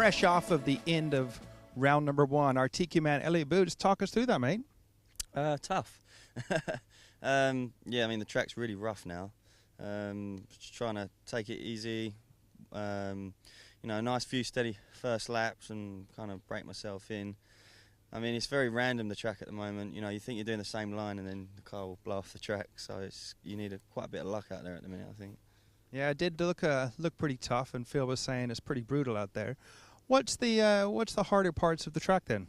fresh off of the end of round number 1. Our TQ man, Elliot Boots, talk us through that, mate. Tough. Yeah, I mean, the track's really rough now. Just trying to take it easy. You know, a nice few steady first laps and kind of break myself in. I mean, it's very random, the track at the moment. You know, you think you're doing the same line and then the car will blow off the track. So you need quite a bit of luck out there at the minute, I think. Yeah, it did look pretty tough, and Phil was saying it's pretty brutal out there. What's the harder parts of the track then?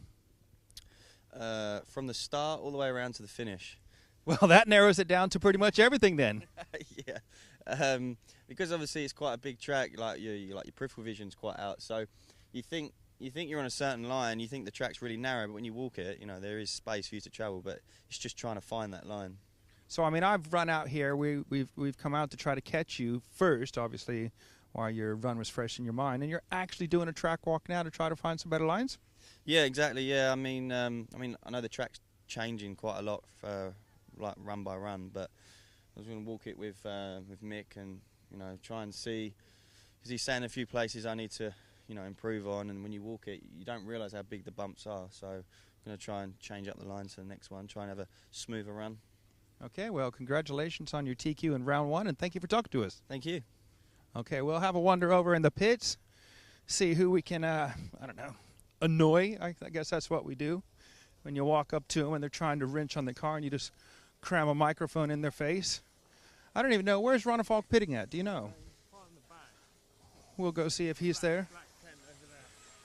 From the start all the way around to the finish. Well, that narrows it down to pretty much everything then. Yeah, because obviously it's quite a big track. Like your peripheral vision's quite out, so you think you're on a certain line. You think the track's really narrow, but when you walk it, you know there is space for you to travel. But it's just trying to find that line. So I mean, I've run out here. We've come out to try to catch you first, obviously, while your run was fresh in your mind, and you're actually doing a track walk now to try to find some better lines. Yeah, exactly. Yeah, I mean, I know the track's changing quite a lot, like run by run, but I was going to walk it with Mick and try and see, because he's saying a few places I need to improve on, and when you walk it, you don't realise how big the bumps are. So I'm going to try and change up the lines to the next one, try and have a smoother run. Okay, well, congratulations on your TQ in round 1, and thank you for talking to us. Thank you. Okay, we'll have a wander over in the pits, see who we can, annoy. I guess that's what we do. When you walk up to them and they're trying to wrench on the car and you just cram a microphone in their face. I don't even know. Where's Ronald Falk pitting at? Do you know? We'll go see if he's there.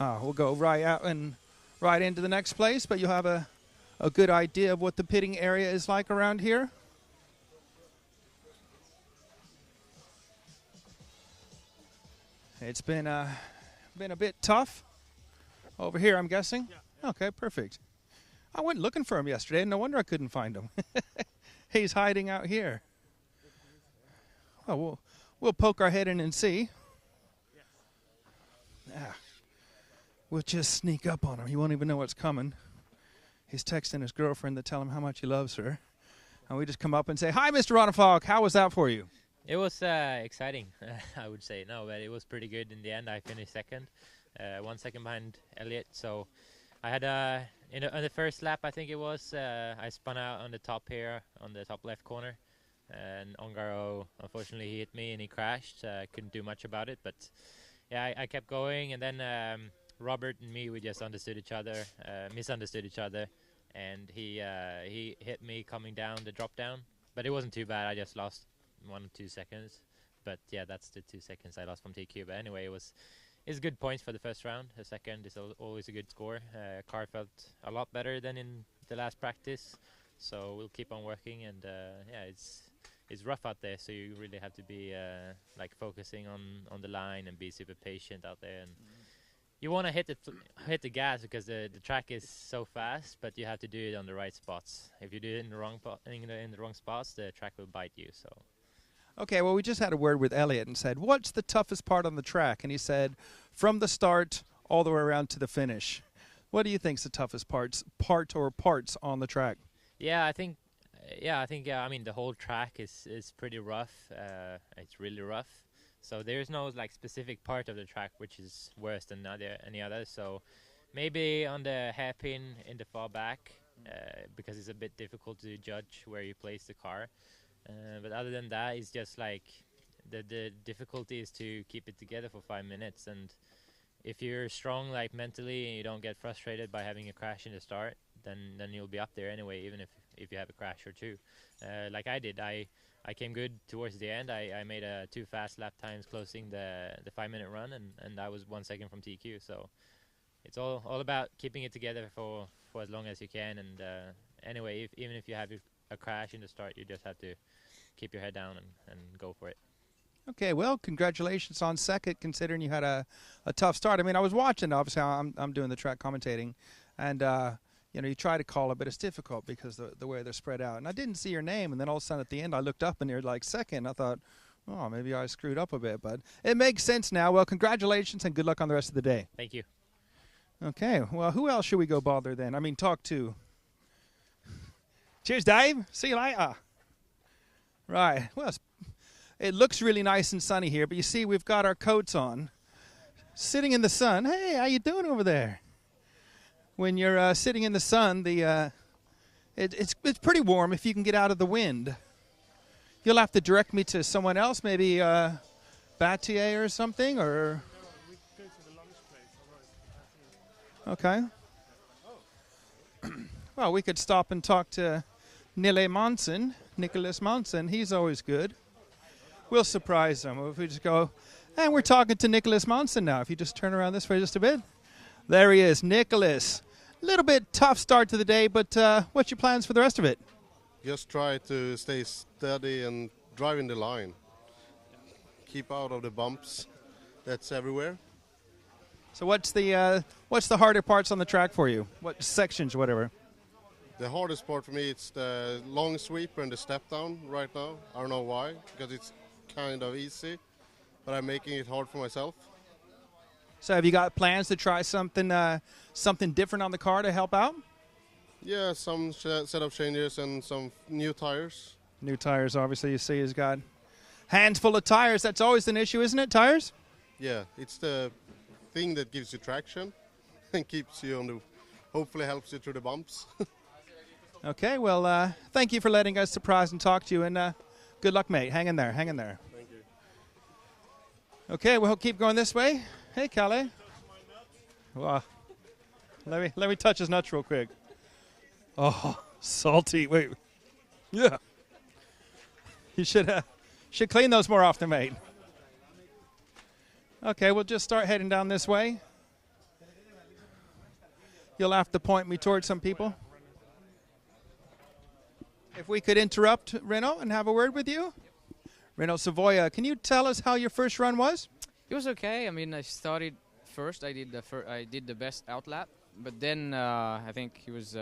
We'll go right out and right into the next place, but you'll have a good idea of what the pitting area is like around here. It's been a bit tough over here, I'm guessing. Yeah. Okay, perfect. I went looking for him yesterday, and no wonder I couldn't find him. He's hiding out here. Well, we'll poke our head in and see. We'll just sneak up on him. He won't even know what's coming. He's texting his girlfriend to tell him how much he loves her. And we just come up and say, "Hi, Mr. Ronald Falk. How was that for you?" It was exciting, I would say. No, but it was pretty good in the end. I finished second, 1 second behind Elliot. So I had on the first lap, I think it was, I spun out on the top here, on the top left corner. And Ongaro, unfortunately, he hit me and he crashed. Couldn't do much about it. But yeah, I kept going. And then Robert and me, we just misunderstood each other. And he hit me coming down the drop down. But it wasn't too bad. I just lost 1 or 2 seconds. But yeah, that's the 2 seconds I lost from TQ. But anyway, it's good points for the first round. The second is always a good score. Car felt a lot better than in the last practice. So we'll keep on working. And yeah, it's rough out there. So you really have to be like focusing on the line and be super patient out there. And you want to hit the gas because the track is so fast, but you have to do it on the right spots. If you do it in the wrong spots, the track will bite you. So. Okay, well, we just had a word with Elliot and said, "What's the toughest part on the track?" And he said, "From the start all the way around to the finish." What do you think's the toughest parts on the track? I think I mean the whole track is pretty rough. It's really rough. So there's no like specific part of the track which is worse than any other. So maybe on the hairpin in the far back, because it's a bit difficult to judge where you place the car. But other than that, it's just like the difficulty is to keep it together for 5 minutes. And if you're strong like mentally and you don't get frustrated by having a crash in the start, then you'll be up there anyway, even if you have a crash or two. Like I did, I came good towards the end. I made 2 fast lap times closing the 5-minute run, and I was 1 second from TQ. So it's all about keeping it together for as long as you can. And anyway, even if you have a crash in the start, you just have to keep your head down and go for it. Okay, well, congratulations on second, considering you had a tough start. I mean, I was watching, obviously, I'm doing the track commentating, and you try to call it, but it's difficult because the way they're spread out. And I didn't see your name, and then all of a sudden at the end I looked up and you're like second. I thought, oh, maybe I screwed up a bit, but it makes sense now. Well, congratulations and good luck on the rest of the day. Thank you. Okay, well, who else should we go bother then? I mean, talk to. Cheers, Dave. See you later. Right. Well, it looks really nice and sunny here, but you see we've got our coats on. Sitting in the sun. Hey, how you doing over there? When you're sitting in the sun, it's pretty warm if you can get out of the wind. You'll have to direct me to someone else, maybe Battier or something, or... No, we go to the lunch place. Okay. Well, we could stop and talk to Nicholas Monson. He's always good. We'll surprise him if we just go, and we're talking to Nicholas Monson now. If you just turn around this way just a bit. There he is, Nicholas. A little bit tough start to the day, but what's your plans for the rest of it? Just try to stay steady and drive in the line. Keep out of the bumps. That's everywhere. So what's the harder parts on the track for you? What sections, whatever? The hardest part for me it's the long sweep and the step down right now. I don't know why, because it's kind of easy, but I'm making it hard for myself. So have you got plans to try something different on the car to help out? Yeah, some setup changes and some new tires. New tires, obviously. You see he's got hands full of tires. That's always an issue, isn't it, tires? Yeah, it's the thing that gives you traction and keeps you on the, hopefully helps you through the bumps. Okay, well, thank you for letting us surprise and talk to you, and good luck, mate. Hang in there, hang in there. Thank you. Okay, we'll keep going this way. Hey, Kalle. Well, let me touch his nuts real quick. Oh, salty. Wait. Yeah. You should clean those more often, mate. Okay, we'll just start heading down this way. You'll have to point me towards some people. If we could interrupt, Renault, and have a word with you. Renault Savoia, can you tell us how your first run was? It was okay. I mean, I started first. I did the best out lap, but then I think he was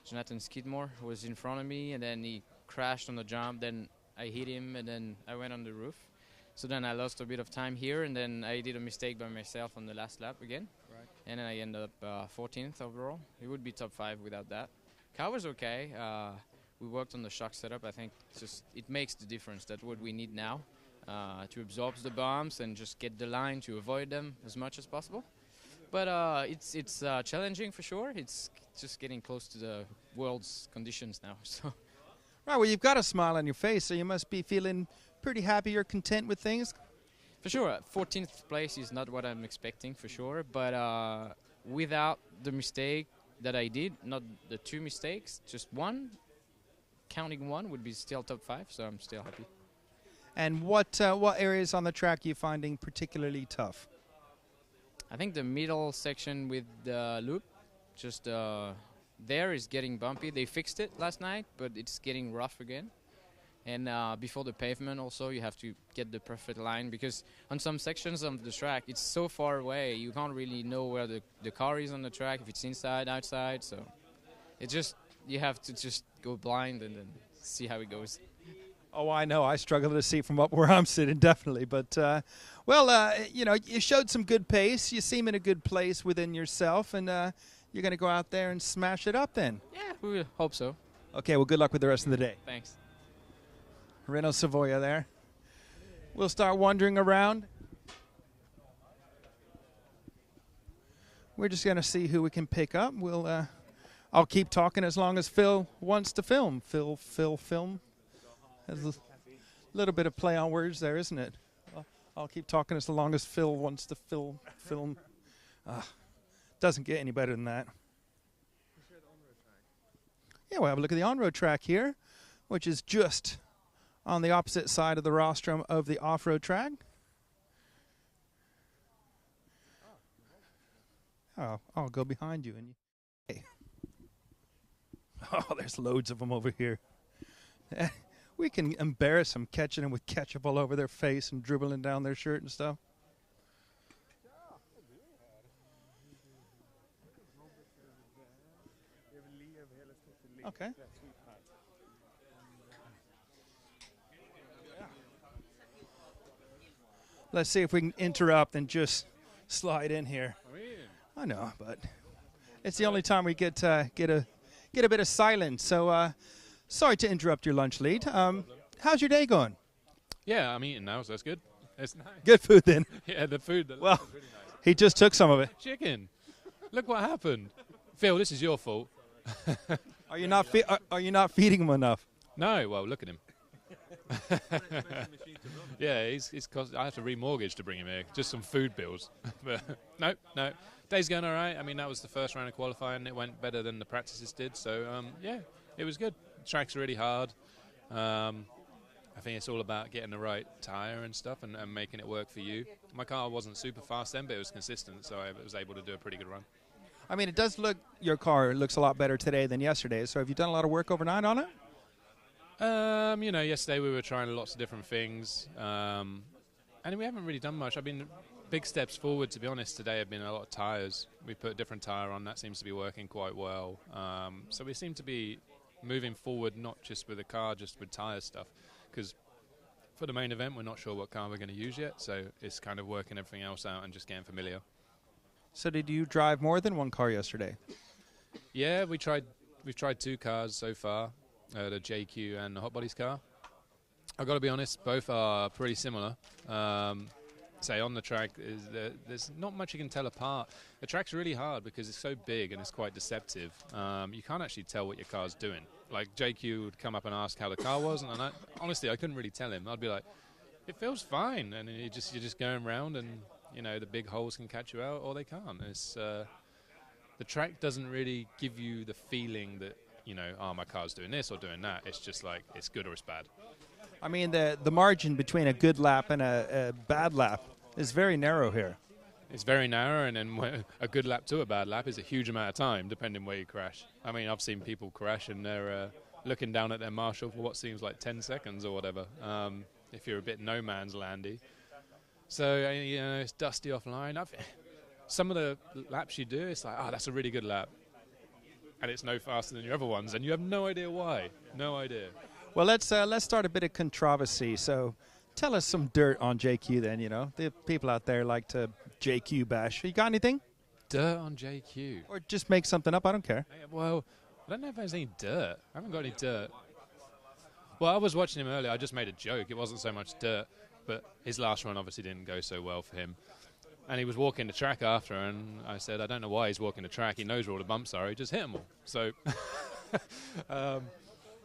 Jonathan Skidmore who was in front of me, and then he crashed on the jump. Then I hit him, and then I went on the roof. So then I lost a bit of time here, and then I did a mistake by myself on the last lap again. Right. And then I ended up 14th overall. It would be top 5 without that. Car was okay. We worked on the shock setup. I think it makes the difference. That's what we need now, to absorb the bumps and just get the line to avoid them as much as possible. But it's challenging for sure. It's just getting close to the world's conditions now. So. Right, well, you've got a smile on your face, so you must be feeling pretty happy or content with things. For sure. 14th place is not what I'm expecting, for sure. But without the mistake that I did, not the 2 mistakes, just one, counting one would be still top 5, so I'm still happy. And what areas on the track are you finding particularly tough? I think the middle section with the loop, just there is getting bumpy. They fixed it last night, but it's getting rough again. And before the pavement also, you have to get the perfect line, because on some sections of the track, it's so far away, you can't really know where the car is on the track, if it's inside, outside, so it's just, you have to just go blind and then see how it goes. Oh, I know. I struggle to see from up where I'm sitting, definitely. But, you know, you showed some good pace. You seem in a good place within yourself, and you're going to go out there and smash it up then. Yeah, we hope so. Okay, well, good luck with the rest of the day. Thanks. Renault Savoia there. We'll start wandering around. We're just going to see who we can pick up. I'll keep talking as long as Phil wants to film. Phil, film. There's a little bit of play on words there, isn't it? I'll keep talking as long as Phil wants to film. Doesn't get any better than that. Yeah, we'll have a look at the on-road track here, which is just on the opposite side of the rostrum of the off-road track. Oh, I'll go behind you. Hey. Oh, there's loads of them over here. We can embarrass them catching them with ketchup all over their face and dribbling down their shirt and stuff. Okay. Let's see if we can interrupt and just slide in here. I know, but it's the only time we get a bit of silence. So sorry to interrupt your lunch lead. How's your day going? Yeah, I'm eating now, so that's good. It's nice. Good food then. Yeah, the food. The Well, lunch was really nice. He just took some of it. Chicken. Look what happened. Phil, this is your fault. Are you not feeding him enough? No, well, look at him. Yeah, he's cost. I have to remortgage to bring him here. Just some food bills. But no. Day's going all right. I mean, that was the first round of qualifying. It went better than the practices did. So, yeah, it was good. The track's really hard. I think it's all about getting the right tyre and stuff and making it work for you. My car wasn't super fast then, but it was consistent, so I was able to do a pretty good run. I mean, it does look, your car looks a lot better today than yesterday. So have you done a lot of work overnight on it? Yesterday we were trying lots of different things, and we haven't really done much. I mean, big steps forward, to be honest, today have been a lot of tyres. We put a different tyre on. That seems to be working quite well. So we seem to be moving forward, not just with the car, just with tyre stuff. Because for the main event, we're not sure what car we're going to use yet. So it's kind of working everything else out and just getting familiar. So did you drive more than one car yesterday? Yeah, we've tried 2 cars so far, the JQ and the Hot Bodies car. I've got to be honest, both are pretty similar. Say on the track, there's not much you can tell apart. The track's really hard because it's so big and it's quite deceptive. You can't actually tell what your car's doing. Like JQ would come up and ask how the car was, and honestly, I couldn't really tell him. I'd be like, it feels fine, and you're just going around, and the big holes can catch you out, or they can't. It's the track doesn't really give you the feeling that my car's doing this or doing that. It's just like it's good or it's bad. I mean, the margin between a good lap and a bad lap is very narrow here. It's very narrow, and then a good lap to a bad lap is a huge amount of time, depending where you crash. I mean, I've seen people crash, and they're looking down at their marshal for what seems like 10 seconds or whatever, if you're a bit no man's landy. So, it's dusty offline. Some of the laps you do, it's like, that's a really good lap. And it's no faster than your other ones, and you have no idea why. No idea. Well, let's start a bit of controversy. So tell us some dirt on JQ then, The people out there like to JQ bash. You got anything? Dirt on JQ? Or just make something up, I don't care. Well, I don't know if there's any dirt. I haven't got any dirt. Well, I was watching him earlier. I just made a joke. It wasn't so much dirt, but his last run obviously didn't go so well for him. And he was walking the track after, and I said, I don't know why he's walking the track. He knows where all the bumps are. He just hit them all. So that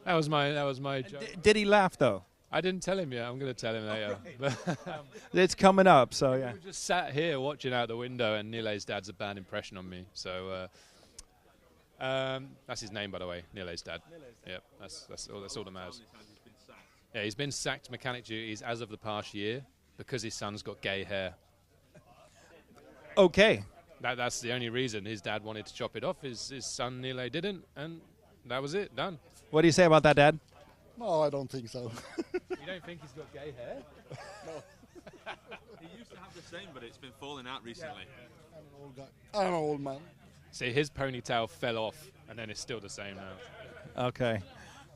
was my joke. Did he laugh, though? I didn't tell him yet. I'm going to tell him later. It's coming up, so yeah. We just sat here watching out the window, and Nile's dad's a bad impression on me. So that's his name, by the way, Nile's dad. Yeah, that's all that matters. Yeah, he's been sacked mechanic duties as of the past year because his son's got gay hair. Okay. That's the only reason. His dad wanted to chop it off. His son Nile didn't, and that was it. Done. What do you say about that, Dad? No, I don't think so. You don't think he's got gay hair? No. He used to have the same, but it's been falling out recently. I'm an old guy. I'm an old man. See, his ponytail fell off, and then it's still the same now. Okay.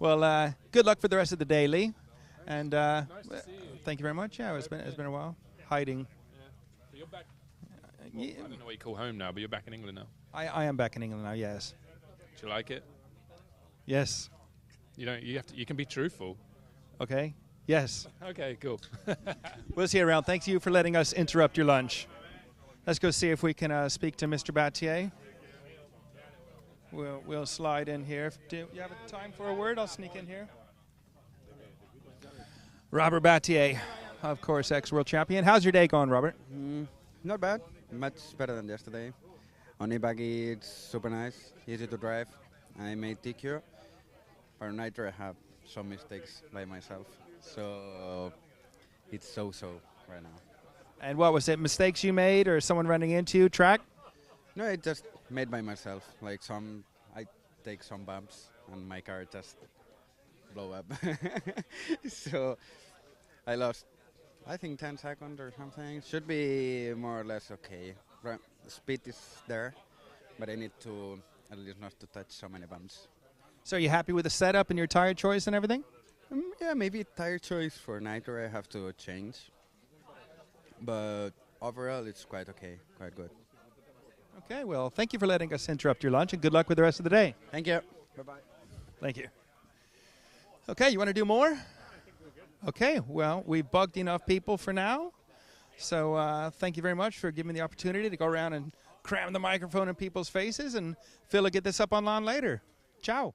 Well, good luck for the rest of the day, Lee. And nice to see you. Thank you very much. Yeah, it's been a while. Hiding. Yeah. So you're back. Yeah. I don't know what you call home now, but you're back in England now. I am back in England now. Yes. Do you like it? Yes. You can be truthful. Okay. Yes. Okay, cool. We'll see you around. Thank you for letting us interrupt your lunch. Let's go see if we can speak to Mr. Battier. We'll slide in here. Do you have time for a word? I'll sneak in here. Robert Battier, of course, ex-world champion. How's your day going, Robert? Not bad. Much better than yesterday. On e-buggy, it's super nice, easy to drive. I made TQ. For Nitro, I have some mistakes by myself. So it's so-so right now. And what was it? Mistakes you made or someone running into you? Track? No, I just made by myself. Like I take some bumps and my car just blow up. So I lost, I think 10 seconds or something. Should be more or less okay. Right. The speed is there, but I need to at least not to touch so many bumps. So are you happy with the setup and your tire choice and everything? Yeah, maybe tire choice for Nitro I have to change. But overall, it's quite okay, quite good. Okay, well, thank you for letting us interrupt your lunch, and good luck with the rest of the day. Thank you. Bye-bye. Thank you. Okay, you want to do more? Okay, well, we've bugged enough people for now. So thank you very much for giving me the opportunity to go around and cram the microphone in people's faces. And Phil will get this up online later. Ciao.